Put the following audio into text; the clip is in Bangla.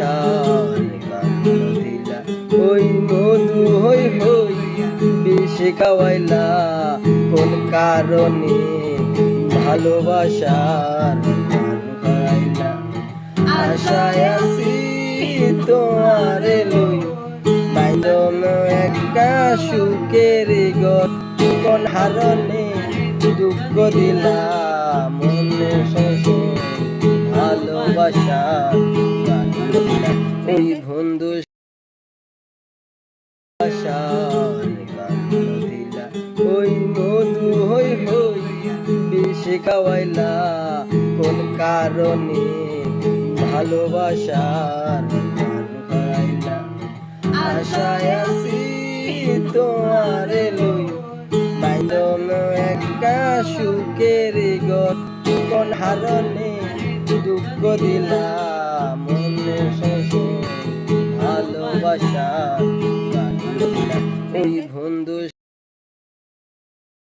ভালোবাসার কান্দ দিলা, ওই মধু হই হই বিষে খাওয়াইলা, কোন কারণে ভালোবাসার গান গাইলা। আশায় আছি তোমারে লই বাইন্দন একটা সুখের ঘর, কোন হারণে দুঃখ দিলা মনে শোষে ভালোবাসার গান দিলা। ওই বন্ধু আশার কান্দ দিলা, ওই মধু হই হই বিষে খাওয়াইলা, কোন কারণে ভালোবাসার গান গাইলা। আশায় আছি তোমারে লই বাইন্দন একটা সুখের ঘর, কোন হারণে দুঃখ দিলা মনে শোষে ভালোবাসার গান দিলা। ওই বন্ধু